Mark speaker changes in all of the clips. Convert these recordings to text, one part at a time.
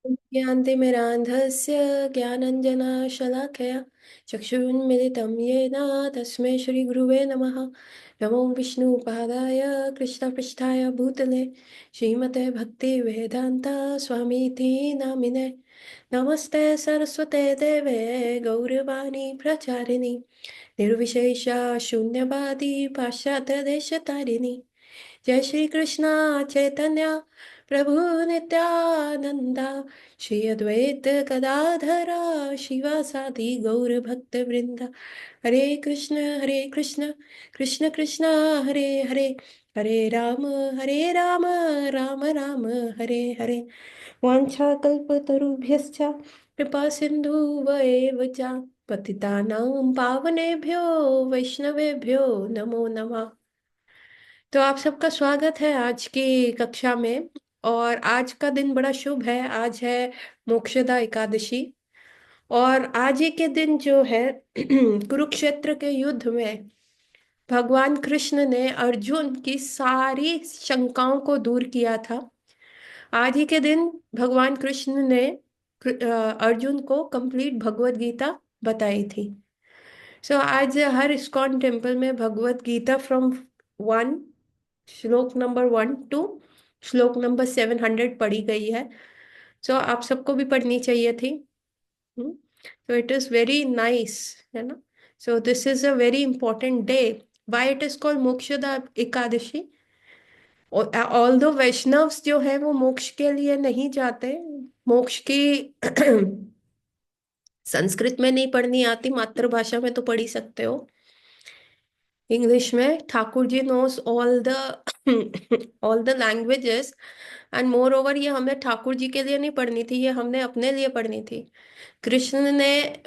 Speaker 1: ज्ञानतिमिरान्धस्य ज्ञानञ्जनशलाकया चक्षुरुन्मिलितं येन तस्मै श्रीगुरुवे नमः। नमो विष्णुपादाय कृष्णपृष्ठाय भूतले श्रीमते भक्तिवेदान्ता स्वामीति नामिने। नमस्ते सरस्वते देवे गौरवाणी प्रचारिणि निर्विशेषा शून्यवादी पाश्चात्यदेशतारिणि। जय श्री कृष्णा चैतन्य प्रभु नित्यानंदा श्री अद्वैत गदाधरा शिवासादि गौर भक्त वृंदा। हरे कृष्ण कृष्ण कृष्ण हरे हरे हरे राम राम राम हरे हरे। वाञ्छाकल्पतरुभ्यश्च कृपा सिन्धुवैव च पतितानां पावनेभ्यो वैष्णवेभ्यो नमो नमः। तो आप सबका स्वागत है आज की कक्षा में। और आज का दिन बड़ा शुभ है। आज है मोक्षदा एकादशी। और आज ही के दिन जो है कुरुक्षेत्र के युद्ध में भगवान कृष्ण ने अर्जुन की सारी शंकाओं को दूर किया था। आज ही के दिन भगवान कृष्ण ने अर्जुन को कंप्लीट भगवत गीता बताई थी। सो आज हर इस्कॉन टेम्पल में भगवत गीता फ्रॉम वन श्लोक नंबर 1 to श्लोक नंबर 700 पढ़ी गई है। सो आप सबको भी पढ़नी चाहिए थी। So it is very nice, है ना। सो this is a very important day. Why it is called Mokshada Ekadashi? All दो वैष्णव्स जो है वो मोक्ष के लिए नहीं जाते। मोक्ष की संस्कृत में नहीं पढ़नी आती, मातृभाषा में तो पढ़ ही सकते हो। इंग्लिश में Thakur ji knows all the all the languages. And moreover ये हमें ठाकुर जी के लिए नहीं पढ़नी थी, ये हमने अपने लिए पढ़नी थी। कृष्ण ने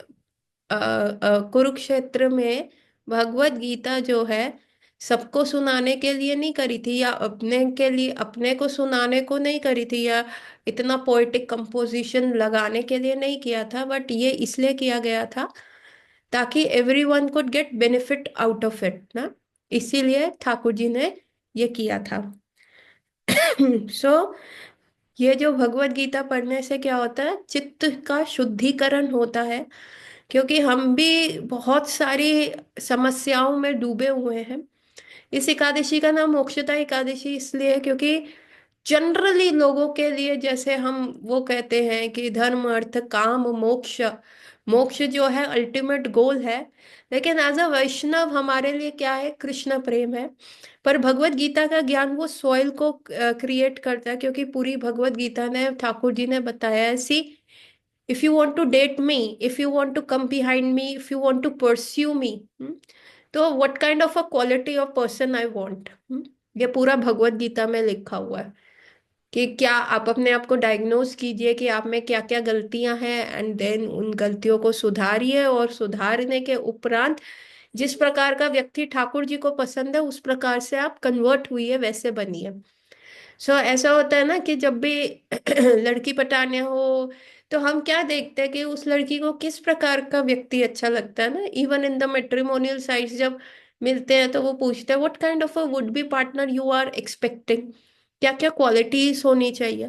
Speaker 1: कुरुक्षेत्र में भगवत गीता जो है सबको सुनाने के लिए नहीं करी थी, या अपने के लिए अपने को सुनाने को नहीं करी थी, या इतना पोएटिक कंपोजिशन लगाने के लिए नहीं किया था। बट ये इसलिए किया गया था ताकि everyone could get benefit out of it ना। इसीलिए ठाकुर जी ने ये किया था। सो ये जो भगवत गीता पढ़ने से क्या होता है, चित्त का शुद्धिकरण होता है। क्योंकि हम भी बहुत सारी समस्याओं में डूबे हुए हैं। इस एकादशी का नाम मोक्षदा एकादशी इसलिए है क्योंकि जनरली लोगों के लिए, जैसे हम वो कहते हैं कि धर्म अर्थ काम मोक्ष, मोक्ष जो है अल्टीमेट गोल है। लेकिन एज अ वैष्णव हमारे लिए क्या है? कृष्ण प्रेम है। पर भगवत गीता का ज्ञान वो सॉइल को क्रिएट करता है, क्योंकि पूरी भगवत गीता ने ठाकुर जी ने बताया है, see if you want to date me, if you want to come behind me, if you want to pursue me, तो what kind of a quality of person I want. ये पूरा भगवत गीता में लिखा हुआ है कि क्या आप अपने आप को डायग्नोज कीजिए कि आप में क्या क्या गलतियां हैं, एंड देन उन गलतियों को सुधारिए, और सुधारने के उपरांत जिस प्रकार का व्यक्ति ठाकुर जी को पसंद है उस प्रकार से आप कन्वर्ट हुई है, वैसे बनिए। सो ऐसा होता है ना कि जब भी लड़की पटाने हो तो हम क्या देखते हैं कि उस लड़की को किस प्रकार का व्यक्ति अच्छा लगता है ना। Even in the matrimonial sites जब मिलते हैं तो वो पूछते हैं what kind of a would be partner you are expecting, क्या क्या क्वालिटीज होनी चाहिए।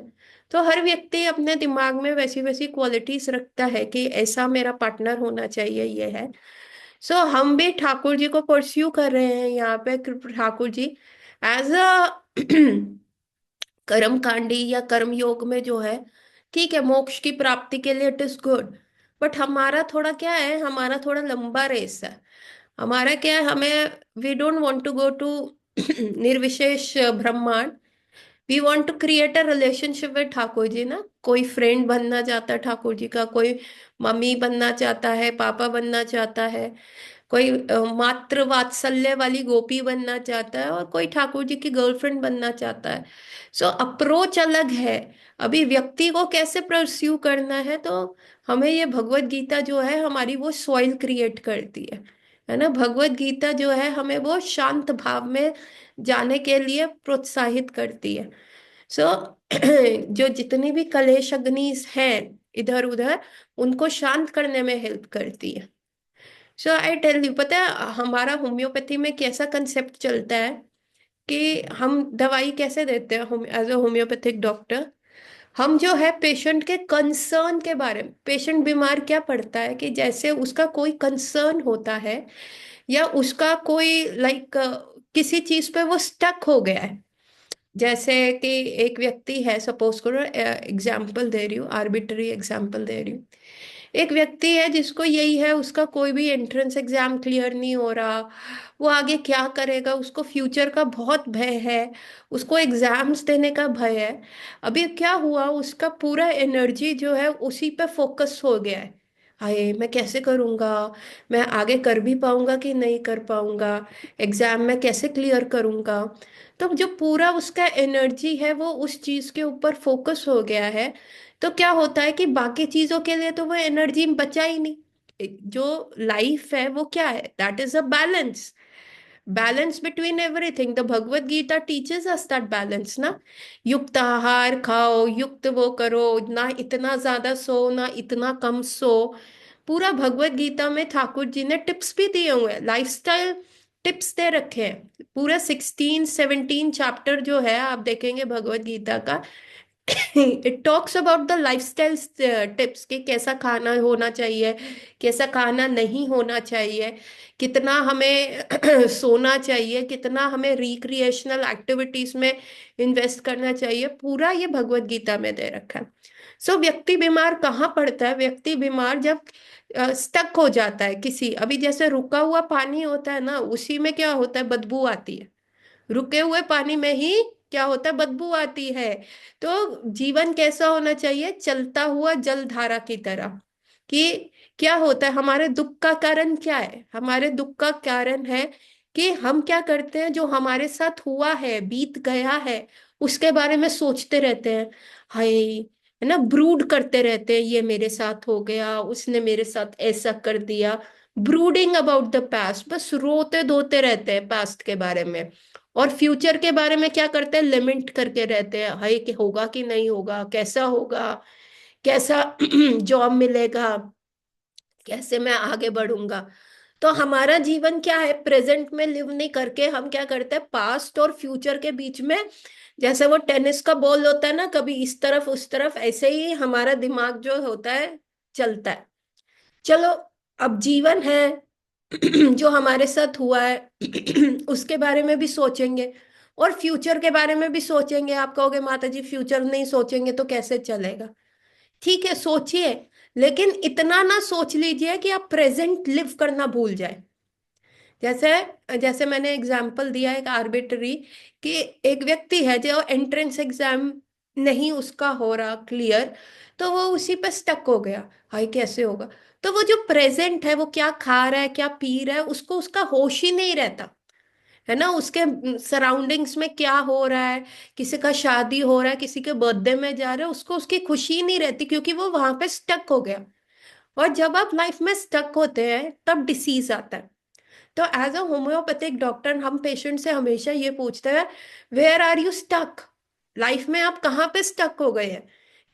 Speaker 1: तो हर व्यक्ति अपने दिमाग में वैसी वैसी क्वालिटीज रखता है कि ऐसा मेरा पार्टनर होना चाहिए, ये है। सो हम भी ठाकुर जी को परस्यू कर रहे हैं यहाँ पे। ठाकुर जी एज अ कर्म कांडी या कर्म योग में जो है, ठीक है, मोक्ष की प्राप्ति के लिए इट इज गुड। बट हमारा थोड़ा क्या है, हमारा थोड़ा लंबा रेस है। हमारा क्या है, हमें we don't want to go to निर्विशेष ब्रह्मांड। We want to create a relationship with Thakur ji ना। कोई फ्रेंड बनना चाहता है ठाकुर जी का, कोई मम्मी बनना चाहता है, पापा बनना चाहता है, कोई मातृ वात्सल्य वाली गोपी बनना चाहता है, और कोई ठाकुर जी की गर्लफ्रेंड बनना चाहता है। सो अप्रोच अलग है। अभी व्यक्ति को कैसे परस्यू करना है, तो हमें ये भगवत गीता जो है हमारी वो सॉइल क्रिएट करती है ना। भगवत गीता जो है हमें वो शांत भाव में जाने के लिए प्रोत्साहित करती है। सो जो जितनी भी कलेश अग्नि हैं इधर उधर, उनको शांत करने में हेल्प करती है। सो आई टेल यू, पता है हमारा होम्योपैथी में कैसा कंसेप्ट चलता है कि हम दवाई कैसे देते हैं एज अ होम्योपैथिक डॉक्टर। हम जो है पेशेंट के कंसर्न के बारे में, पेशेंट बीमार क्या पड़ता है कि जैसे उसका कोई कंसर्न होता है या उसका कोई लाइक किसी चीज पे वो स्टक हो गया है। जैसे कि एक व्यक्ति है, सपोज करो, एग्जाम्पल दे रही हूँ, आर्बिट्री एग्जाम्पल दे रही हूँ। एक व्यक्ति है जिसको यही है, उसका कोई भी एंट्रेंस एग्जाम क्लियर नहीं हो रहा, वो आगे क्या करेगा, उसको फ्यूचर का बहुत भय है, उसको एग्जाम्स देने का भय है। अभी क्या हुआ, उसका पूरा एनर्जी जो है उसी पे फोकस हो गया है। हाय मैं कैसे करूँगा, मैं आगे कर भी पाऊंगा कि नहीं कर पाऊंगा, एग्जाम में कैसे क्लियर करूँगा। तो जो पूरा उसका एनर्जी है वो उस चीज के ऊपर फोकस हो गया है। तो क्या होता है कि बाकी चीजों के लिए तो वो एनर्जी बचा ही नहीं। जो लाइफ है वो क्या है, that is a balance, balance between everything. The Bhagavad Gita teaches us that balance ना। युक्त आहार खाओ, युक्त वो करो, ना इतना ज्यादा सो ना इतना कम सो। पूरा भगवत गीता में ठाकुर जी ने टिप्स भी दिए हुए हैं, लाइफस्टाइल टिप्स दे रखे हैं। पूरा 16-17 चैप्टर जो है आप देखेंगे भगवत गीता का, it talks about the lifestyle tips कि कैसा खाना होना चाहिए, कैसा खाना नहीं होना चाहिए, कितना हमें सोना चाहिए, कितना हमें रिक्रिएशनल एक्टिविटीज में इन्वेस्ट करना चाहिए, पूरा ये भगवत गीता में दे रखा है। सो व्यक्ति बीमार कहाँ पड़ता है, व्यक्ति बीमार जब स्टक हो जाता है किसी, अभी जैसे रुका हुआ पानी होता है ना, उसी में क्या होता है, बदबू आती है। रुके हुए पानी में ही क्या होता है, बदबू आती है। तो जीवन कैसा होना चाहिए, चलता हुआ जलधारा की तरह। कि क्या होता है, हमारे दुख का कारण क्या है, हमारे दुख का कारण है कि हम क्या करते हैं, जो हमारे साथ हुआ है, बीत गया है, उसके बारे में सोचते रहते हैं। हाय, है ना, ब्रूड करते रहते हैं, ये मेरे साथ हो गया, उसने मेरे साथ ऐसा कर दिया। ब्रूडिंग अबाउट द पास्ट, बस रोते धोते रहते हैं पास्ट के बारे में। और फ्यूचर के बारे में क्या करते हैं, लिमिट करके रहते हैं, हाय कि होगा कि नहीं होगा, कैसा होगा, कैसा जॉब मिलेगा, कैसे मैं आगे बढ़ूंगा। तो हमारा जीवन क्या है, प्रेजेंट में लिव नहीं करके हम क्या करते हैं, पास्ट और फ्यूचर के बीच में, जैसे वो टेनिस का बॉल होता है ना, कभी इस तरफ उस तरफ, ऐसे ही हमारा दिमाग जो होता है चलता है। चलो, अब जीवन है, जो हमारे साथ हुआ है उसके बारे में भी सोचेंगे, और फ्यूचर के बारे में भी सोचेंगे। आप कहोगे माता जी फ्यूचर नहीं सोचेंगे तो कैसे चलेगा। ठीक है, सोचिए, लेकिन इतना ना सोच लीजिए कि आप प्रेजेंट लिव करना भूल जाए। जैसे जैसे मैंने एग्जाम्पल दिया एक आर्बिट्री, कि एक व्यक्ति है जो एंट्रेंस एग्जाम नहीं उसका हो रहा क्लियर, तो वो उसी पे स्टक हो गया। हाय कैसे होगा। तो वो जो प्रेजेंट है, वो क्या खा रहा है, क्या पी रहा है, उसको उसका होश ही नहीं रहता, है ना। उसके सराउंडिंग्स में क्या हो रहा है, किसी का शादी हो रहा है, किसी के बर्थडे में जा रहे हैं, उसको उसकी खुशी नहीं रहती, क्योंकि वो वहां पे स्टक हो गया। और जब आप लाइफ में स्टक होते हैं तब डिसीज आता है। तो एज अ होम्योपैथिक डॉक्टर हम पेशेंट से हमेशा ये पूछते हैं, where are you stuck, life में आप कहाँ पे स्टक हो गए हैं।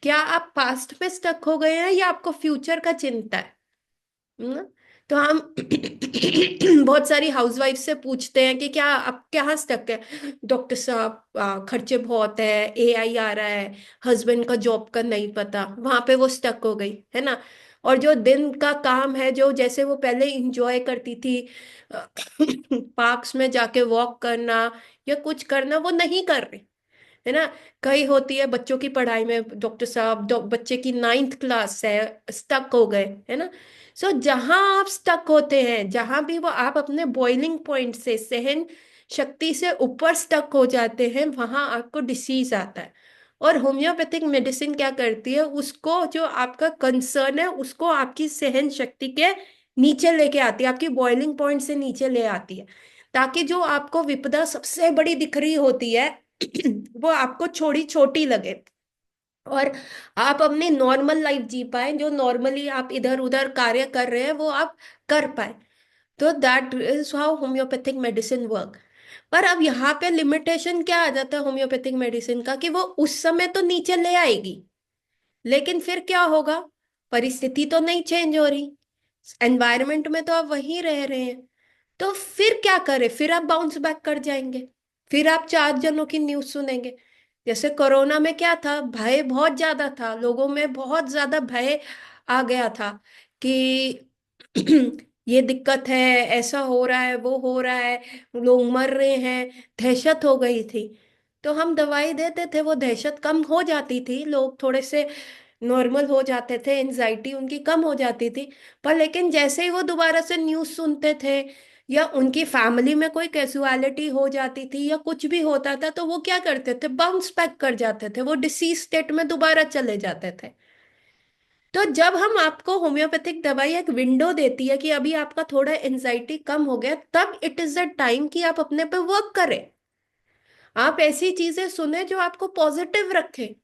Speaker 1: क्या आप पास्ट पे स्टक हो गए हैं या आपको फ्यूचर का चिंता है। हम्म, तो हम बहुत सारी हाउसवाइफ से पूछते हैं कि क्या आप कहाँ स्टक है। डॉक्टर साहब खर्चे बहुत है, एआई आ रहा है, हस्बैंड का जॉब का नहीं पता, वहां पे वो स्टक हो गई, है ना। और जो दिन का काम है, जो जैसे वो पहले इंजॉय करती थी, पार्क्स में जाके वॉक करना या कुछ करना, वो नहीं कर रही, है ना। कई होती है बच्चों की पढ़ाई में, डॉक्टर साहब बच्चे की 9th क्लास है, स्टक हो गए, है ना। सो जहां आप स्टक होते हैं, जहां भी वो आप अपने बॉइलिंग पॉइंट से, सहन शक्ति से ऊपर स्टक हो जाते हैं, वहां आपको डिसीज आता है। और होम्योपैथिक मेडिसिन क्या करती है, उसको जो आपका कंसर्न है उसको आपकी सहन शक्ति के नीचे लेके आती है, आपकी बॉइलिंग पॉइंट से नीचे ले आती है, ताकि जो आपको विपदा सबसे बड़ी दिख रही होती है वो आपको छोटी छोटी लगे, और आप अपनी नॉर्मल लाइफ जी पाए, जो नॉर्मली आप इधर उधर कार्य कर रहे हैं वो आप कर पाए। तो that is how homeopathic medicine work. पर अब यहाँ पे लिमिटेशन क्या आ जाता है होम्योपैथिक मेडिसिन का, कि वो उस समय तो नीचे ले आएगी, लेकिन फिर क्या होगा, परिस्थिति तो नहीं चेंज हो रही, एनवायरनमेंट में तो आप वहीं रह रहे हैं। तो फिर क्या करें, फिर आप बाउंस बैक कर जाएंगे, फिर आप 4 जनों की न्यूज सुनेंगे। जैसे कोरोना में क्या था, भय बहुत ज्यादा था, लोगों में बहुत ज्यादा भय आ गया था कि ये दिक्कत है, ऐसा हो रहा है, वो हो रहा है, लोग मर रहे हैं, दहशत हो गई थी। तो हम दवाई देते थे, वो दहशत कम हो जाती थी, लोग थोड़े से नॉर्मल हो जाते थे, एनजाइटी उनकी कम हो जाती थी। पर लेकिन जैसे ही वो दोबारा से न्यूज़ सुनते थे, या उनकी फैमिली में कोई कैजुअलिटी हो जाती थी या कुछ भी होता था, तो वो क्या करते थे, बाउंस बैक कर जाते थे, वो डिसीज स्टेट में दोबारा चले जाते थे। तो जब हम आपको होम्योपैथिक दवाई एक विंडो देती है कि अभी आपका थोड़ा एंजाइटी कम हो गया, तब इट इज द टाइम कि आप अपने पे वर्क करें। आप ऐसी चीजें सुने जो आपको पॉजिटिव रखे,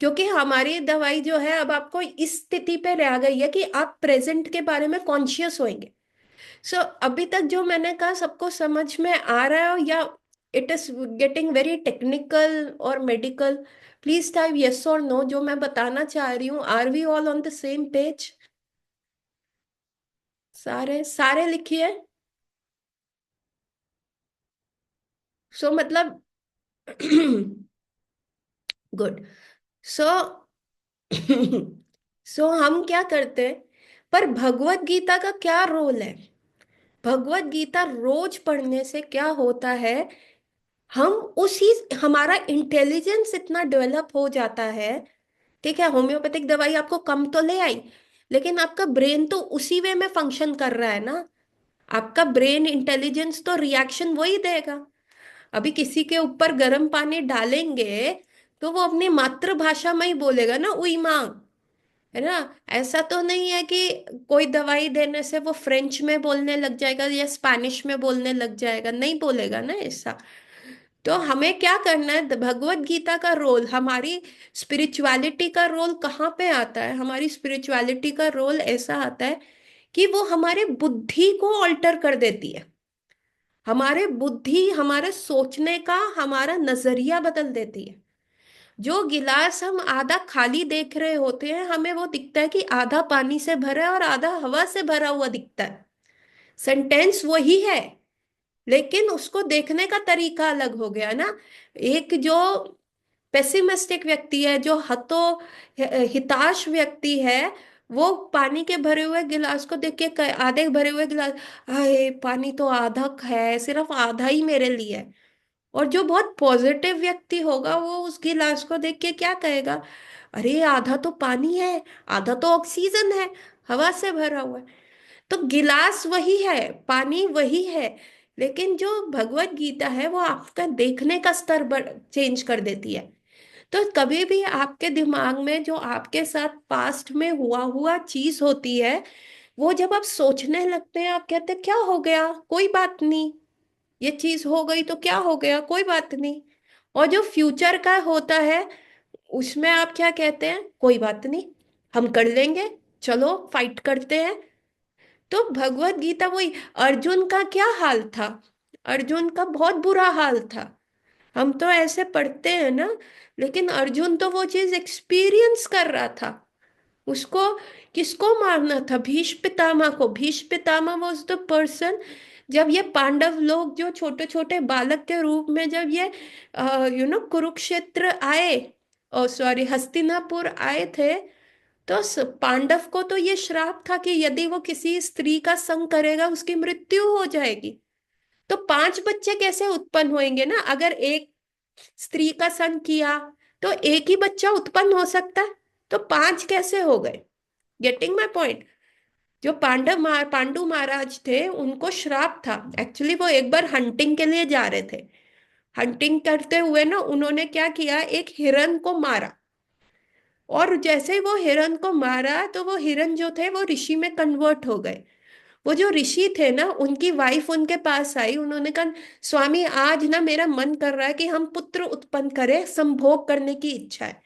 Speaker 1: क्योंकि हमारी दवाई जो है अब आपको इस स्थिति पे ले आ गई है कि आप प्रेजेंट के बारे में कॉन्शियस होंगे। सो अभी तक जो मैंने कहा सबको समझ में आ रहा है, या it is getting very technical और मेडिकल? प्लीज टाइप यस और नो, जो मैं बताना चाह रही हूँ। Are we all on the same page? सारे सारे लिखिए। सो मतलब गुड। सो सो हम क्या करते हैं, पर भगवत गीता का क्या रोल है? भगवत गीता रोज पढ़ने से क्या होता है, हम उसी, हमारा इंटेलिजेंस इतना डेवलप हो जाता है। ठीक है, होम्योपैथिक दवाई आपको कम तो ले आई, लेकिन आपका ब्रेन तो उसी वे में फंक्शन कर रहा है ना। आपका ब्रेन इंटेलिजेंस तो रिएक्शन वही देगा। अभी किसी के ऊपर गर्म पानी डालेंगे तो वो अपनी मातृभाषा में ही बोलेगा ना, उई माँ, है ना। ऐसा तो नहीं है कि कोई दवाई देने से वो फ्रेंच में बोलने लग जाएगा या स्पैनिश में बोलने लग जाएगा, नहीं बोलेगा ना ऐसा। तो हमें क्या करना है, भगवत गीता का रोल, हमारी स्पिरिचुअलिटी का रोल कहाँ पे आता है? हमारी स्पिरिचुअलिटी का रोल ऐसा आता है कि वो हमारे बुद्धि को ऑल्टर कर देती है। हमारे बुद्धि, हमारे सोचने का, हमारा नजरिया बदल देती है। जो गिलास हम आधा खाली देख रहे होते हैं, हमें वो दिखता है कि आधा पानी से भरा है और आधा हवा से भरा हुआ दिखता है। सेंटेंस वही है, लेकिन उसको देखने का तरीका अलग हो गया ना। एक जो पेसिमिस्टिक व्यक्ति है, जो हिताश व्यक्ति है, वो पानी के भरे हुए गिलास को देख के आधे भरे हुए गिलास, हाय पानी तो आधा है, सिर्फ आधा ही मेरे लिए है। और जो बहुत पॉजिटिव व्यक्ति होगा, वो उस गिलास को देख के क्या कहेगा, अरे आधा तो पानी है, आधा तो ऑक्सीजन है, हवा से भरा हुआ है। तो गिलास वही है, पानी वही है, लेकिन जो भगवत गीता है वो आपका देखने का स्तर चेंज कर देती है। तो कभी भी आपके दिमाग में जो आपके साथ पास्ट में हुआ हुआ चीज होती है, वो जब आप सोचने लगते हैं, आप कहते हैं क्या हो गया, कोई बात नहीं, ये चीज हो गई तो क्या हो गया, कोई बात नहीं। और जो फ्यूचर का होता है, उसमें आप क्या कहते हैं, कोई बात नहीं, हम कर लेंगे, चलो फाइट करते हैं। तो भगवत गीता वही, अर्जुन का क्या हाल था? अर्जुन का बहुत बुरा हाल था। हम तो ऐसे पढ़ते हैं ना, लेकिन अर्जुन तो वो चीज एक्सपीरियंस कर रहा था। उसको किसको मारना था? भीष्म पितामह को। Bhishma Pitamah was the person, जब ये पांडव लोग जो छोटे छोटे बालक के रूप में जब ये कुरुक्षेत्र आए, ओ सॉरी हस्तिनापुर आए थे, तो पांडव को तो ये श्राप था कि यदि वो किसी स्त्री का संग करेगा उसकी मृत्यु हो जाएगी। तो 5 बच्चे कैसे उत्पन्न होंगे ना? अगर एक स्त्री का संग किया तो एक ही बच्चा उत्पन्न हो सकता है, तो 5 कैसे हो गए? Getting my point? जो पांडु महाराज थे, उनको श्राप था। एक्चुअली वो एक बार हंटिंग के लिए जा रहे थे, हंटिंग करते हुए ना उन्होंने क्या किया, एक हिरन को मारा। और जैसे ही वो हिरन को मारा, तो वो हिरन जो थे वो ऋषि में कन्वर्ट हो गए। वो जो ऋषि थे ना, उनकी वाइफ उनके पास आई, उन्होंने कहा स्वामी आज ना मेरा मन कर रहा है कि हम पुत्र उत्पन्न करें, संभोग करने की इच्छा है।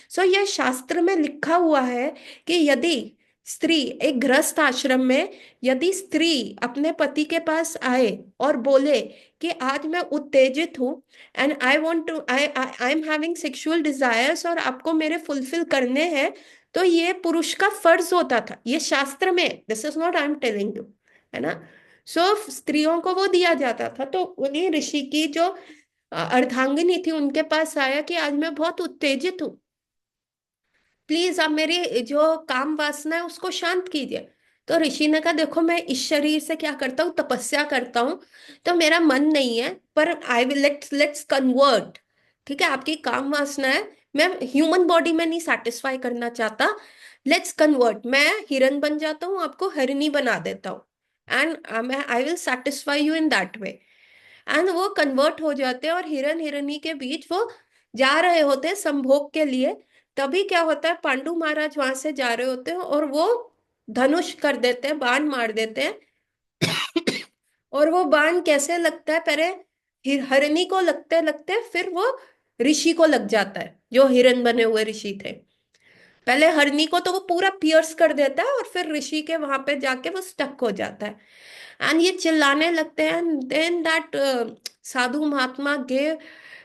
Speaker 1: सो यह शास्त्र में लिखा हुआ है कि यदि स्त्री, एक गृहस्थ आश्रम में यदि स्त्री अपने पति के पास आए और बोले कि आज मैं उत्तेजित हूँ, and I want to I I am having sexual desires, और आपको मेरे फुलफिल करने हैं, तो ये पुरुष का फर्ज होता था, ये शास्त्र में, this is not I am telling you, है ना। सो स्त्रियों को वो दिया जाता था। तो उन्हीं ऋषि की जो अर्धांगिनी थी, उनके पास आया कि आज मैं बहुत उत्तेजित हूँ, प्लीज आप मेरी जो काम वासना है उसको शांत कीजिए। तो ऋषि ने कहा देखो मैं इस शरीर से क्या करता हूँ, तपस्या करता हूँ, तो मेरा मन नहीं है, पर I will let's let's convert. ठीक है, आपकी काम वासना है, मैं ह्यूमन बॉडी में नहीं सेटिस्फाई करना चाहता, लेट्स कन्वर्ट, मैं हिरन बन जाता हूँ, आपको हरिणी बना देता हूँ, एंड मैं I will satisfy you in that way. And वो कन्वर्ट हो जाते हैं और हिरन हिरनी के बीच वो जा रहे होते हैं संभोग के लिए। तभी क्या होता है, पांडु महाराज वहां से जा रहे होते हैं और वो धनुष कर देते हैं, बाण मार देते हैं। और वो बाण कैसे लगता है, पहले हरिणी को लगते लगते फिर वो ऋषि को लग जाता है, जो हिरन बने हुए ऋषि थे। पहले हरिणी को तो वो पूरा पियर्स कर देता है और फिर ऋषि के वहां पे जाके वो स्टक हो जाता है। एंड ये चिल्लाने लगते हैं, then that sadhu mahatma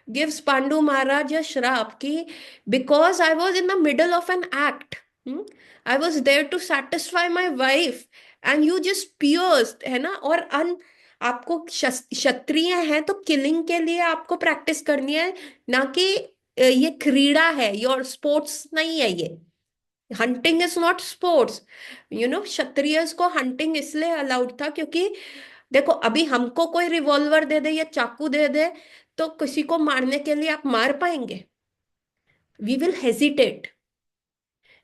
Speaker 1: gives Pandu Maharaj a श्राप कि because I was in the middle of an act, I was there to satisfy my wife and you just pierced, है ना। और आपको क्षत्रिय है तो किलिंग के लिए आपको प्रैक्टिस करनी है, ना कि ये क्रीड़ा है, योर स्पोर्ट्स नहीं है ये। Hunting is not sports, Kshatriyas को हंटिंग इसलिए अलाउड था क्योंकि देखो अभी हमको कोई रिवॉल्वर दे दे या चाकू दे दे तो किसी को मारने के लिए आप मार पाएंगे, वी विल हेजिटेट,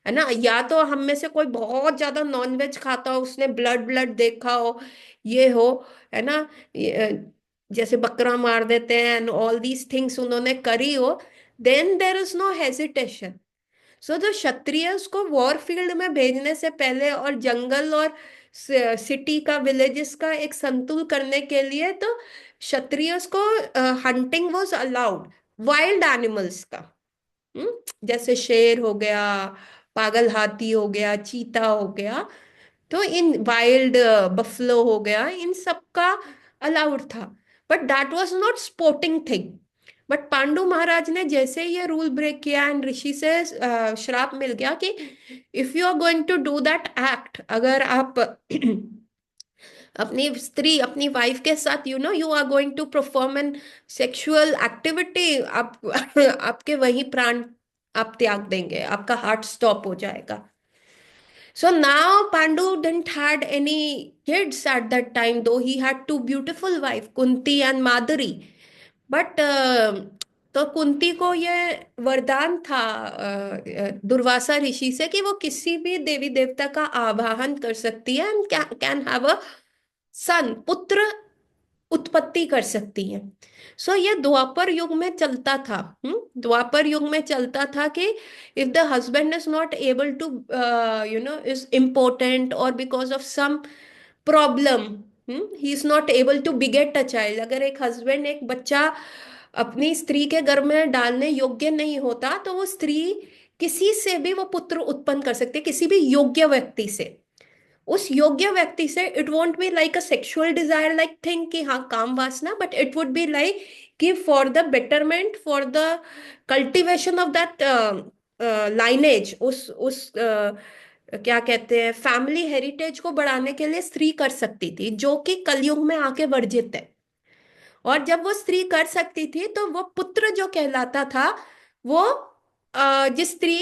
Speaker 1: है ना। या तो हम में से कोई बहुत ज्यादा नॉनवेज खाता हो, उसने ब्लड ब्लड देखा हो, ये हो, है ना, जैसे बकरा मार देते हैं एंड ऑल दीज थिंग्स उन्होंने करी हो, then there is no hesitation. So तो क्षत्रियस को वॉर फील्ड में भेजने से पहले और जंगल और सिटी का, विलेजेस का एक संतुल करने के लिए तो क्षत्रियस को hunting was allowed, wild animals का। जैसे शेर हो गया, पागल हाथी हो गया, चीता हो गया, तो इन वाइल्ड बफलो हो गया, इन सब का अलाउड था। But that was not sporting thing. But Pandu Maharaj ने जैसे ही ये रूल ब्रेक किया एंड ऋषि से श्राप मिल गया कि if you are going to do that act, अगर आप अपनी स्त्री, अपनी वाइफ के साथ you are going to perform an sexual activity, आप आपके वही प्राण आप त्याग देंगे, आपका हार्ट स्टॉप हो जाएगा। So now Pandu didn't had any kids at that time, though he had two beautiful wives, Kunti and Madhuri. But तो कुंती को ये वरदान था दुर्वासा ऋषि से कि वो किसी भी देवी देवता का आवाहन कर सकती है एंड कैन हैव अ सन, पुत्र उत्पत्ति कर सकती है। सो ये द्वापर युग में चलता था। द्वापर युग में चलता था कि if the husband is not able to is important और because of some problem he is not able to beget a child, अगर एक हस्बैंड एक बच्चा अपनी स्त्री के गर्भ में डालने योग्य नहीं होता तो वो स्त्री किसी से भी वो पुत्र उत्पन्न कर सकती है, किसी भी योग्य व्यक्ति से। उस योग्य व्यक्ति से it won't be like a sexual desire like thing कि हाँ काम वासना, but it would be like कि for the betterment, for the cultivation of that lineage, उस क्या कहते हैं फैमिली हेरिटेज को बढ़ाने के लिए स्त्री कर सकती थी, जो कि कलयुग में आके वर्जित है। और जब वो स्त्री कर सकती थी तो वो पुत्र जो कहलाता था वो जिस स्त्री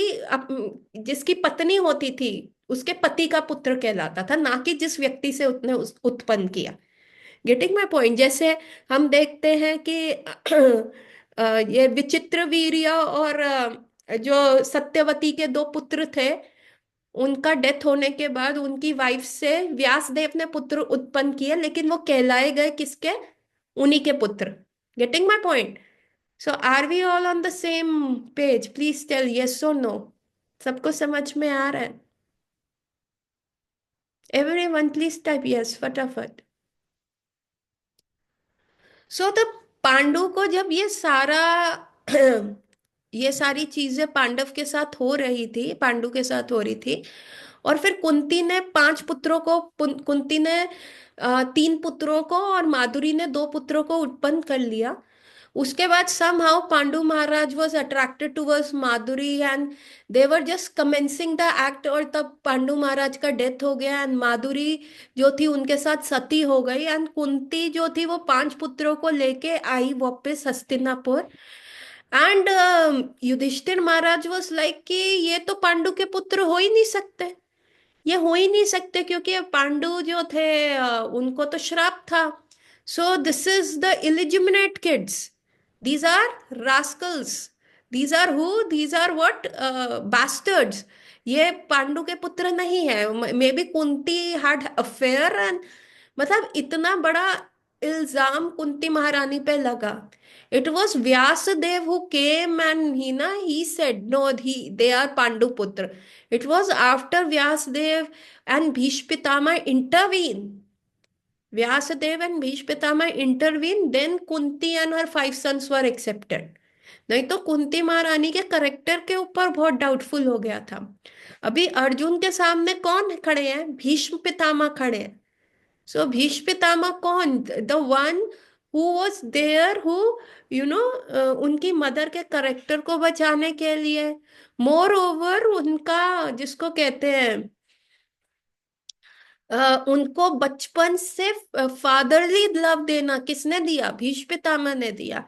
Speaker 1: जिसकी पत्नी होती थी उसके पति का पुत्र कहलाता था, ना कि जिस व्यक्ति से उसने उत्पन्न किया। Getting my point. जैसे हम देखते हैं कि ये विचित्र वीर्य और जो सत्यवती के दो पुत्र थे, उनका डेथ होने के बाद उनकी वाइफ से व्यासदेव ने पुत्र उत्पन्न किए, लेकिन वो कहलाए गए किसके, उन्हीं के पुत्र। Getting my point. So are we all on the same page, please tell yes और नो। सबको समझ में आ रहा है? एवरीवन प्लीज टाइप यस फटाफट। सो द पांडु को जब ये सारा ये सारी चीजें पांडव के साथ हो रही थी, पांडु के साथ हो रही थी, और फिर कुंती ने पांच पुत्रों को, कुंती ने तीन पुत्रों को और माधुरी ने दो पुत्रों को उत्पन्न कर लिया। उसके बाद somehow Pandu Maharaj was attracted towards Madhuri and they were just commencing the act, और तब पांडु महाराज का डेथ हो गया एंड माधुरी जो थी उनके साथ सती हो गई, एंड कुंती जो थी वो 5 पुत्रों को लेके आई वापस Hastinapur. And Yudhishthir Maharaj was like कि ये तो पांडु के पुत्र हो ही नहीं सकते, ये हो ही नहीं सकते, क्योंकि ये पांडु जो थे उनको तो श्राप था। So this is the illegitimate kids, these are rascals, these are who, these are what, bastards. ये पांडु के पुत्र नहीं है। Maybe Kunti had affair and, मतलब इतना बड़ा इल्जाम कुंती महारानी पे लगा। It was Vyasadev who came and he said no, he they are Pandu पुत्र। It was after Vyasadev and Bhishma Pitama intervene. Vyasadeva and Bhishma Pitama intervene, then Kunti and her 5 sons were accepted. नहीं तो कुंती महारानी के करेक्टर के ऊपर बहुत doubtful हो गया था। अभी अर्जुन के सामने कौन खड़े हैं? भीष्म पितामह खड़े हैं। सो भीष्म पितामह कौन? The one who was there, who you know उनकी मदर के करेक्टर को बचाने के लिए, मोर ओवर उनका जिसको कहते हैं उनको बचपन से फादरली लव देना किसने दिया? भीष्म पितामह ने दिया।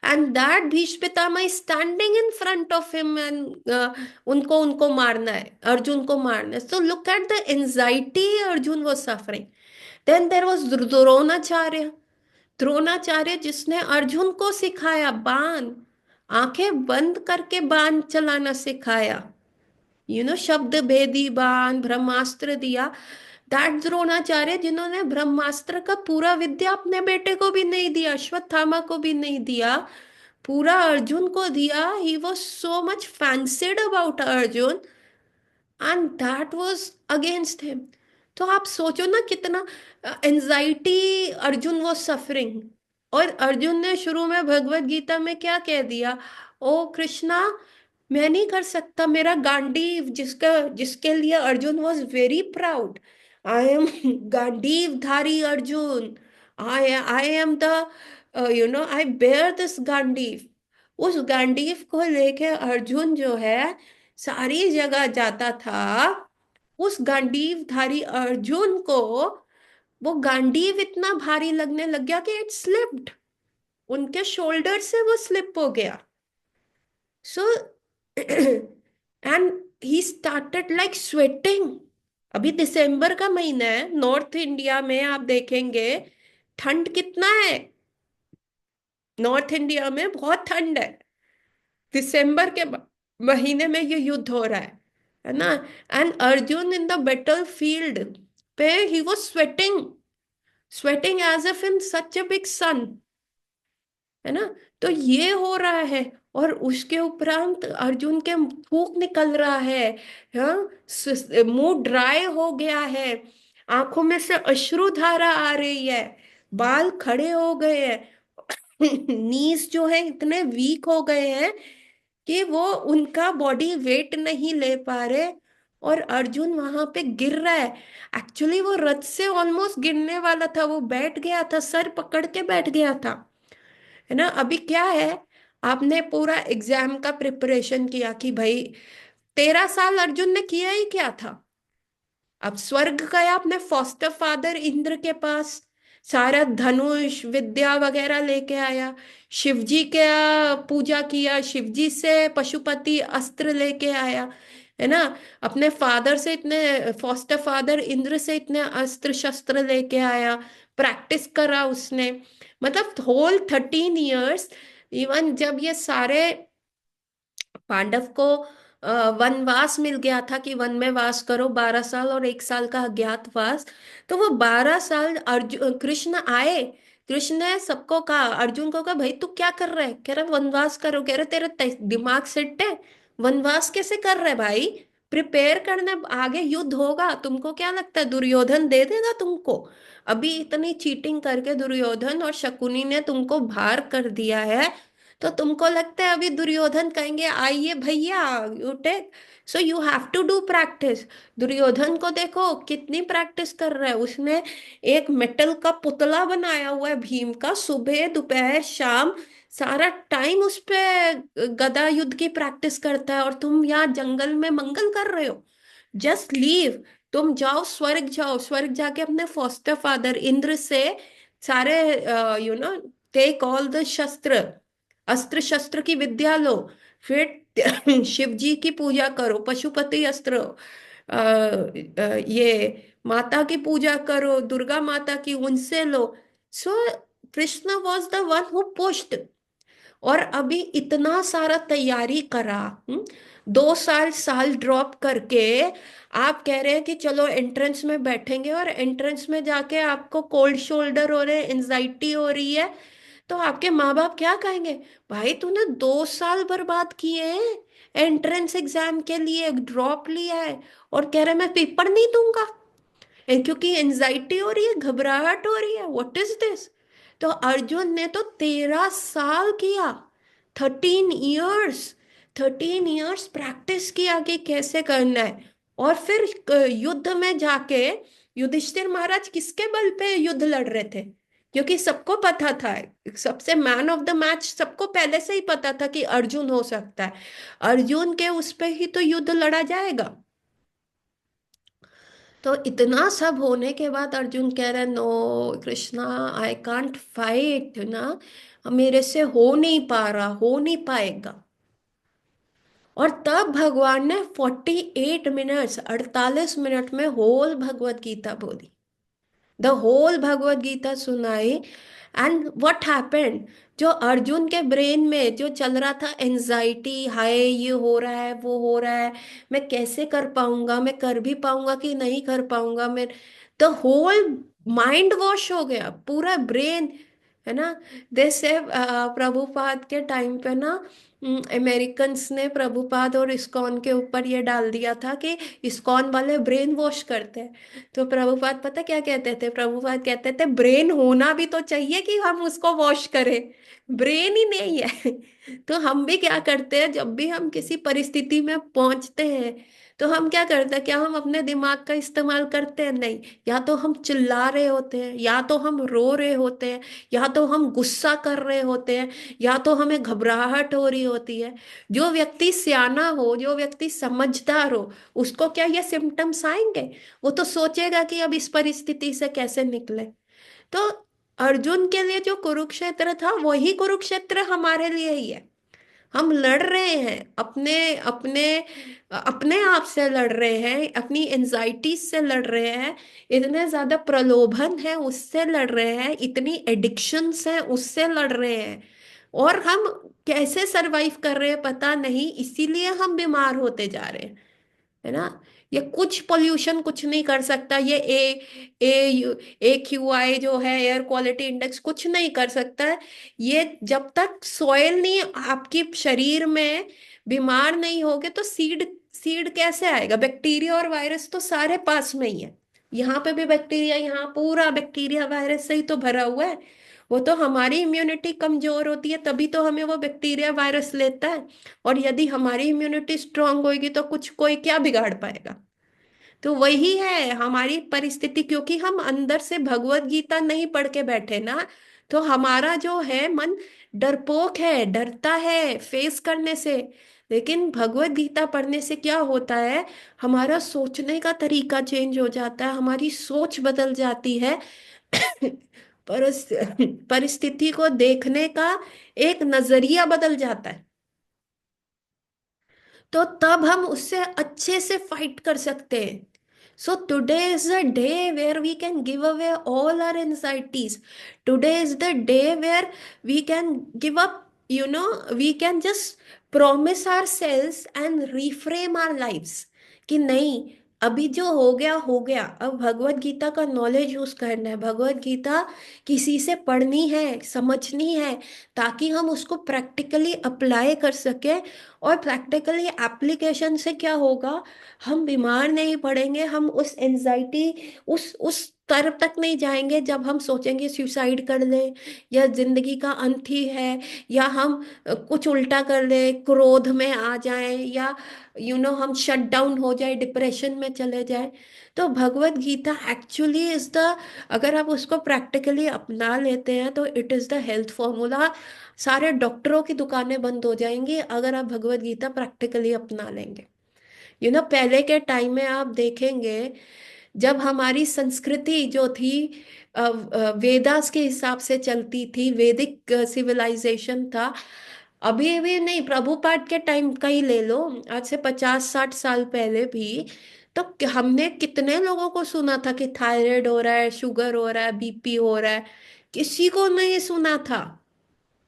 Speaker 1: And that Bhishma Pitamah is standing in front of him and उनको उनको मारना है, अर्जुन को मारना है। So look at the anxiety Arjun was suffering. Then there was Dronacharya, Dronacharya जिसने अर्जुन को सिखाया बाण, आंखें बंद करके बाण चलाना सिखाया, शब्द भेदी बाण, ब्रह्मास्त्र दिया। दैट द्रोणाचार्य जिन्होंने ब्रह्मास्त्र का पूरा विद्या अपने बेटे को भी नहीं दिया, अश्वत्थामा को भी नहीं दिया, पूरा अर्जुन को दिया। He was so much fancied about Arjun and that was against him. तो आप सोचो ना कितना एंजाइटी अर्जुन वॉज सफरिंग। और अर्जुन ने शुरू में भगवत गीता में क्या कह दिया? ओ कृष्णा, मैं नहीं कर सकता, मेरा गांडीव, जिसका जिसके लिए Arjun was very proud, I am Gandiva धारी Arjun, I am the I bear this Gandiva. उस गांडीव को लेके अर्जुन जो है सारी जगह जाता था। उस गांडीव धारी अर्जुन को वो गांडीव इतना भारी लगने लग गया कि इट स्लिप्ड, उनके शोल्डर से वो स्लिप हो गया। So and he started like sweating. अभी दिसंबर का महीना है, नॉर्थ इंडिया में आप देखेंगे ठंड कितना है, नॉर्थ इंडिया में बहुत ठंड है। दिसंबर के महीने में ये युद्ध हो रहा है ना? And Arjun in the battlefield पे he was sweating, sweating as if in such a big sun, है ना? तो ये हो रहा है, और उसके उपरांत अर्जुन के थूक निकल रहा है, हाँ, मुंह ड्राई हो गया है, आंखों में से अश्रुधारा आ रही है, बाल खड़े हो गए हैं, नीज जो है इतने वीक हो गए हैं कि वो उनका बॉडी वेट नहीं ले पा रहे, और अर्जुन वहां पे गिर रहा है। एक्चुअली वो रथ से ऑलमोस्ट गिरने वाला था, वो बैठ गया था, सर पकड़ के बैठ गया था, है ना? अभी क्या है, आपने पूरा एग्जाम का प्रिपरेशन किया कि भाई 13 साल अर्जुन ने किया ही क्या था? अब स्वर्ग गया अपने फॉस्टर फादर इंद्र के पास, सारा धनुष विद्या वगैरह लेके आया, शिवजी का पूजा किया, शिवजी से पशुपति अस्त्र लेके आया, है ना? अपने फादर से इतने, फॉस्टर फादर इंद्र से इतने अस्त्र शस्त्र लेके आया, प्रैक्टिस करा उसने। मतलब होल 13 ईयर्स, इवन जब ये सारे पांडव को वनवास मिल गया था कि वन में वास करो 12 साल और 1 साल का अज्ञातवास, तो वो 12 साल अर्जुन कृष्ण आए, कृष्ण ने सबको कहा, अर्जुन को कहा भाई तू क्या कर रहा है? कह रहा वनवास करो। कह रहे तेरा दिमाग सेट है? वनवास कैसे कर रहे भाई? प्रिपेयर करना, आगे युद्ध होगा, तुमको क्या लगता है दुर्योधन दे देगा तुमको? अभी इतनी चीटिंग करके दुर्योधन और शकुनी ने तुमको बाहर कर दिया है, तो तुमको लगता है अभी दुर्योधन कहेंगे आइए भैया you take? So you have to do practice. Duryodhan को देखो कितनी प्रैक्टिस कर रहा है उसने, एक मेटल का पुतला बनाया हुआ है भीम का, सुबह दोपहर शाम सारा टाइम उस पे गदा युद्ध की प्रैक्टिस करता है, और तुम यहाँ जंगल में मंगल कर रहे हो। Just leave. तुम जाओ स्वर्ग, जाओ स्वर्ग, जाके अपने फॉस्टर फादर इंद्र से सारे you know take all the शस्त्र, अस्त्र शस्त्र की विद्या लो। फिर शिव जी की पूजा करो, पशुपति अस्त्र, ये माता की पूजा करो, दुर्गा माता की, उनसे लो। So Krishna was the one who pushed. और अभी इतना सारा तैयारी करा, 2 साल साल ड्रॉप करके आप कह रहे हैं कि चलो एंट्रेंस में बैठेंगे, और एंट्रेंस में जाके आपको कोल्ड शोल्डर हो रहे हैं, एंजाइटी हो रही है, तो आपके माँ बाप क्या कहेंगे? भाई तूने 2 साल बर्बाद किए हैं एंट्रेंस एग्जाम के लिए, ड्रॉप लिया है, और कह रहे मैं पेपर नहीं दूंगा क्योंकि एंजाइटी हो रही है, घबराहट हो रही है। What is this? तो अर्जुन ने तो 13 साल किया, 13 ईयर्स, 13 ईयर्स प्रैक्टिस किया कि कैसे करना है। और फिर युद्ध में जाके युधिष्ठिर महाराज किसके बल पे युद्ध लड़ रहे थे? क्योंकि सबको पता था, सबसे मैन ऑफ द मैच सबको पहले से ही पता था कि अर्जुन हो सकता है, अर्जुन के उस पे ही तो युद्ध लड़ा जाएगा। तो इतना सब होने के बाद अर्जुन कह रहे no Krishna, I can't fight ना, मेरे से हो नहीं पा रहा, हो नहीं पाएगा। और तब भगवान ने 48 मिनट्स, 48 मिनट में होल भगवत गीता बोली, द होल भगवत गीता सुनाई। And what happened? जो अर्जुन के ब्रेन में जो चल रहा था, एंजाइटी, हाय ये हो रहा है, वो हो रहा है, मैं कैसे कर पाऊंगा, मैं कर भी पाऊंगा कि नहीं कर पाऊंगा, मैं, द होल माइंड वॉश हो गया, पूरा ब्रेन, है ना। जैसे प्रभुपाद के टाइम पे ना, अमेरिकन्स ने प्रभुपाद और इस्कॉन के ऊपर ये डाल दिया था कि इस्कॉन वाले ब्रेन वॉश करते हैं। तो प्रभुपाद पता क्या कहते थे? प्रभुपाद कहते थे ब्रेन होना भी तो चाहिए कि हम उसको वॉश करें, ब्रेन ही नहीं है। तो हम भी क्या करते हैं, जब भी हम किसी परिस्थिति में पहुंचते हैं, तो हम क्या करते हैं? क्या हम अपने दिमाग का इस्तेमाल करते हैं? नहीं। या तो हम चिल्ला रहे होते हैं, या तो हम रो रहे होते हैं, या तो हम गुस्सा कर रहे होते हैं, या तो हमें घबराहट हो रही होती है। जो व्यक्ति सियाना हो, जो व्यक्ति समझदार हो, उसको क्या ये सिम्टम्स आएंगे? वो तो सोचेगा कि अब इस परिस्थिति से कैसे निकले। तो अर्जुन के लिए जो कुरुक्षेत्र था, वही कुरुक्षेत्र हमारे लिए ही है। हम लड़ रहे हैं अपने अपने अपने आप से, लड़ रहे हैं अपनी एंजाइटी से, लड़ रहे हैं इतने ज्यादा प्रलोभन है उससे, लड़ रहे हैं इतनी एडिक्शंस हैं उससे, लड़ रहे हैं। और हम कैसे सरवाइव कर रहे हैं पता नहीं, इसीलिए हम बीमार होते जा रहे हैं, है ना। ये कुछ पोल्यूशन कुछ नहीं कर सकता, ये ए क्यू आई जो है, एयर क्वालिटी इंडेक्स, कुछ नहीं कर सकता है। ये जब तक सॉइल नहीं आपकी शरीर में, बीमार नहीं होगे तो सीड, सीड कैसे आएगा? बैक्टीरिया और वायरस तो सारे पास में ही है। यहाँ पे भी बैक्टीरिया, यहाँ पूरा बैक्टीरिया वायरस से ही तो भरा हुआ है। वो तो हमारी इम्यूनिटी कमजोर होती है तभी तो हमें वो बैक्टीरिया वायरस लेता है। और यदि हमारी इम्यूनिटी स्ट्रांग होगी तो कुछ कोई क्या बिगाड़ पाएगा? तो वही है हमारी परिस्थिति, क्योंकि हम अंदर से भगवत गीता नहीं पढ़ के बैठे ना, तो हमारा जो है मन डरपोक है, डरता है फेस करने से। लेकिन भगवत गीता पढ़ने से क्या होता है? हमारा सोचने का तरीका चेंज हो जाता है, हमारी सोच बदल जाती है। परिस्थिति को देखने का एक नजरिया बदल जाता है। तो तब हम उससे अच्छे से फाइट कर सकते हैं। So today is the day where we can give away all our anxieties. Today is the day where we can give up, we can just promise ourselves and reframe our lifes कि नहीं, अभी जो हो गया हो गया, अब भगवत गीता का नॉलेज यूज करना है, भगवत गीता किसी से पढ़नी है, समझनी है, ताकि हम उसको प्रैक्टिकली अप्लाई कर सके। और प्रैक्टिकली एप्लीकेशन से क्या होगा? हम बीमार नहीं पड़ेंगे, हम उस एंजाइटी, उस स्तर तक नहीं जाएंगे जब हम सोचेंगे सुसाइड कर ले, या जिंदगी का अंत ही है, या हम कुछ उल्टा कर ले, क्रोध में आ जाए, या हम शट डाउन हो जाए, डिप्रेशन में चले जाए। तो Bhagavad Gita actually is the, अगर आप उसको प्रैक्टिकली अपना लेते हैं तो it is the health formula. सारे डॉक्टरों की दुकानें बंद हो जाएंगी अगर आप भगवत गीता प्रैक्टिकली अपना लेंगे। पहले के टाइम में आप देखेंगे, जब हमारी संस्कृति जो थी वेदास के हिसाब से चलती थी, वैदिक सिविलाइजेशन था। अभी भी नहीं, प्रभुपाद के टाइम का ही ले लो, आज से 50-60 साल पहले भी, तो हमने कितने लोगों को सुना था कि थायराइड हो रहा है, शुगर हो रहा है, बीपी हो रहा है। किसी को नहीं सुना था।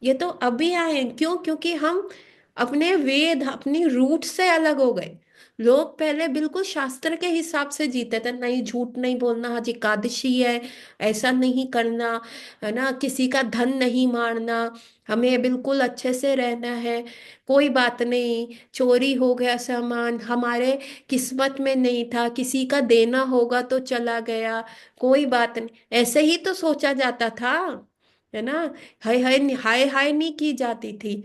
Speaker 1: ये तो अभी आए हैं। क्यों? क्योंकि हम अपने वेद, अपनी रूट से अलग हो गए। लोग पहले बिल्कुल शास्त्र के हिसाब से जीते थे, नहीं झूठ नहीं बोलना, आज एकादशी है, ऐसा नहीं करना, है ना, किसी का धन नहीं मारना, हमें बिल्कुल अच्छे से रहना है, कोई बात नहीं, चोरी हो गया सामान हमारे किस्मत में नहीं था, किसी का देना होगा तो चला गया, कोई बात नहीं, ऐसे ही तो सोचा जाता था, है ना। हाय हाय हाय हाय नहीं की जाती थी।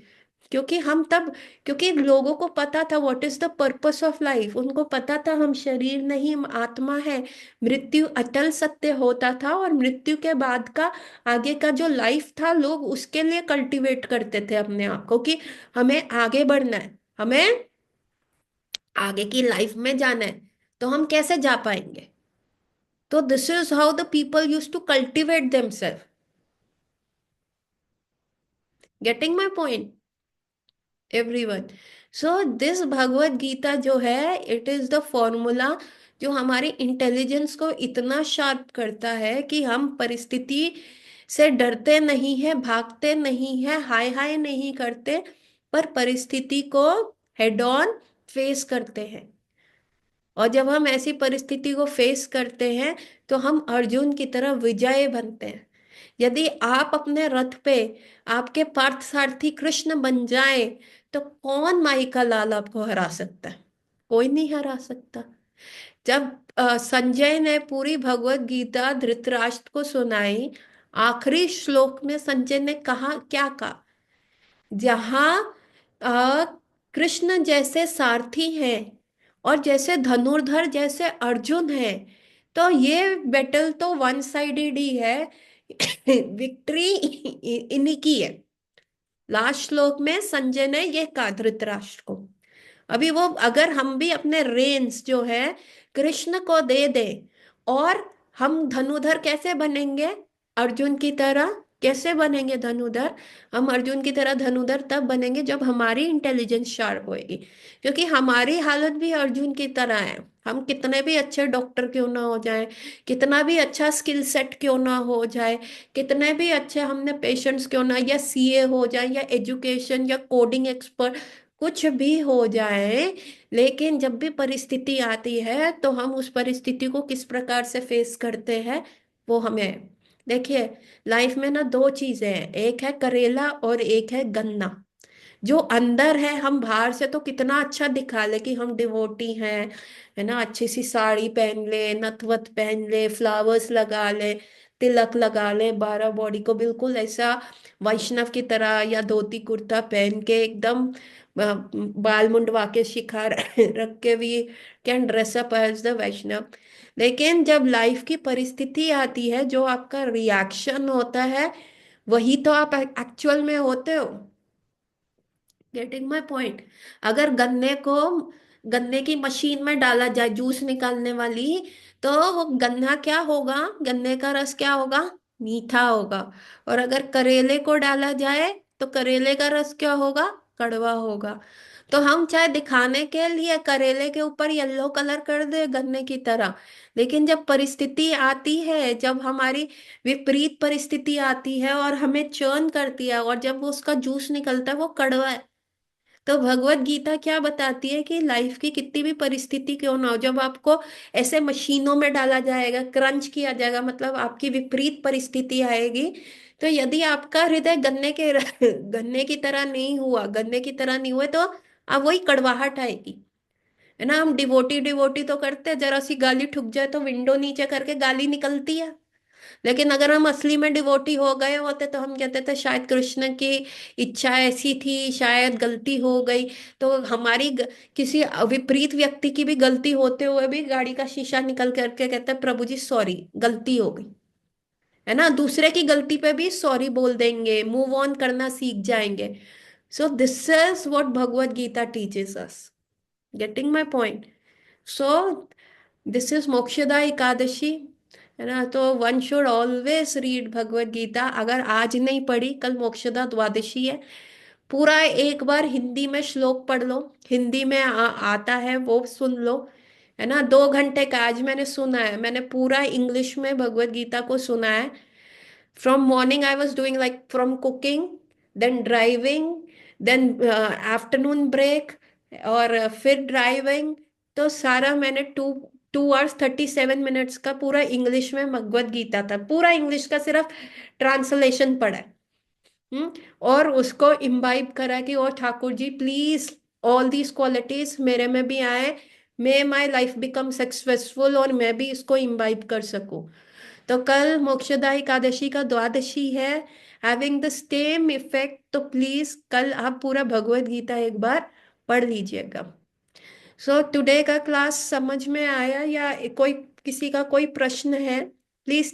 Speaker 1: क्योंकि हम तब, क्योंकि लोगों को पता था what is the purpose of life, उनको पता था हम शरीर नहीं, हम आत्मा है। मृत्यु अटल सत्य होता था, और मृत्यु के बाद का आगे का जो लाइफ था, लोग उसके लिए कल्टीवेट करते थे अपने आप को, कि हमें आगे बढ़ना है, हमें आगे की लाइफ में जाना है। तो हम कैसे जा पाएंगे? तो this is how the people use to cultivate themself. Getting my point everyone? So this Bhagavad Gita जो है, इट इज द फॉर्मूला जो हमारी इंटेलिजेंस को इतना शार्प करता है कि हम परिस्थिति से डरते नहीं है, भागते नहीं है, हाय हाय नहीं करते, पर परिस्थिति को हेड ऑन फेस करते हैं। और जब हम ऐसी परिस्थिति को फेस करते हैं तो हम अर्जुन की तरह विजय बनते हैं। यदि आप अपने रथ पे, आपके पार्थ सारथी कृष्ण बन जाए, तो कौन माई का लाल आपको हरा सकता है? कोई नहीं हरा सकता। जब संजय ने पूरी भगवत गीता धृतराष्ट्र को सुनाई, आखिरी श्लोक में संजय ने कहा, क्या कहा? जहां अ, कृष्ण जैसे सारथी हैं और जैसे धनुर्धर जैसे अर्जुन है, तो ये बैटल तो वन साइडेड ही है। विक्ट्री इन्हीं की है। लास्ट श्लोक में संजय ने ये कहा धृतराष्ट्र को। अभी वो, अगर हम भी अपने रेंस जो है कृष्ण को दे दे, और हम धनुधर कैसे बनेंगे? अर्जुन की तरह कैसे बनेंगे धनुधर? हम अर्जुन की तरह धनुधर तब बनेंगे जब हमारी इंटेलिजेंस शार्प होएगी। क्योंकि हमारी हालत भी अर्जुन की तरह है। हम कितने भी अच्छे डॉक्टर क्यों ना हो जाए, कितना भी अच्छा स्किल सेट क्यों ना हो जाए, कितने भी अच्छे हमने पेशेंट्स क्यों ना, या सीए हो जाए, या एजुकेशन, या कोडिंग एक्सपर्ट, कुछ भी हो जाए, लेकिन जब भी परिस्थिति आती है तो हम उस परिस्थिति को किस प्रकार से फेस करते हैं, वो हमें, देखिए, लाइफ में ना दो चीजें हैं, एक है करेला और एक है गन्ना। जो अंदर है, हम बाहर से तो कितना अच्छा दिखा ले कि हम डिवोटी हैं, है ना, अच्छी सी साड़ी पहन ले, नथवत पहन ले, फ्लावर्स लगा ले, तिलक लगा ले, 12 बॉडी को बिल्कुल ऐसा वैष्णव की तरह, या धोती कुर्ता पहन के एकदम बाल मुंडवा के शिखा रख के भी can dress up as the Vaishnava. लेकिन जब लाइफ की परिस्थिति आती है, जो आपका रिएक्शन होता है, वही तो आप एक्चुअल में होते हो। Getting my point? अगर गन्ने की मशीन में डाला जाए, जूस निकालने वाली, तो वो गन्ना क्या होगा? गन्ने का रस क्या होगा? मीठा होगा। और अगर करेले को डाला जाए, तो करेले का रस क्या होगा? कड़वा होगा। तो हम चाहे दिखाने के लिए करेले के ऊपर येलो कलर कर दे गन्ने की तरह, लेकिन जब परिस्थिति आती है, जब हमारी विपरीत परिस्थिति आती है और हमें चर्न करती है, और जब वो उसका जूस निकलता है, वो कड़वा है। तो भगवत गीता क्या बताती है कि लाइफ की कितनी भी परिस्थिति क्यों ना हो, जब आपको ऐसे मशीनों में डाला जाएगा, क्रंच किया जाएगा, मतलब आपकी विपरीत परिस्थिति आएगी, तो यदि आपका हृदय गन्ने की तरह नहीं हुआ, गन्ने की तरह नहीं हुए, तो आप वही कड़वाहट आएगी, है ना, हम डिवोटी डिवोटी तो करते हैं, जरा सी गाली ठुक जाए तो विंडो नीचे करके गाली निकलती है। लेकिन अगर हम असली में डिवोटी हो गए होते तो हम कहते थे शायद कृष्ण की इच्छा ऐसी थी, शायद गलती हो गई। तो हमारी किसी विपरीत व्यक्ति की भी गलती होते हुए भी गाड़ी का शीशा निकल करके कहते हैं प्रभु जी सॉरी, गलती हो गई। है ना, दूसरे की गलती पे भी सॉरी बोल देंगे, मूव ऑन करना सीख जाएंगे। So this is what Bhagavad Gita teaches us. Getting my point? So this is Mokshada Ekadashi. है ना, तो one should always read Bhagavad Gita. अगर आज नहीं पढ़ी, कल मोक्षदा द्वादशी है, पूरा एक बार हिंदी में श्लोक पढ़ लो। हिंदी में आता है वो सुन लो। है ना, 2 घंटे का आज मैंने सुना है, मैंने पूरा इंग्लिश में भगवत गीता को सुना है। From morning, I was doing like from cooking, then driving, then afternoon break, और फिर ड्राइविंग। तो सारा मैंने 2 2 hours 37 minutes का पूरा इंग्लिश में भगवत गीता था, पूरा इंग्लिश का सिर्फ ट्रांसलेशन पढ़ा है। हम्म। और उसको इम्बाइब करा कि ओ Thakur ji please, all these qualities मेरे में भी आए, मे माई लाइफ बिकम सक्सेसफुल, और मैं भी इसको इम्बाइब कर सकूं। तो कल मोक्षदा एकादशी का द्वादशी है, हैविंग द सेम इफेक्ट। तो प्लीज कल आप पूरा भगवत गीता एक बार पढ़ लीजिएगा। सो टुडे का क्लास समझ में आया, या कोई किसी का कोई प्रश्न है? प्लीज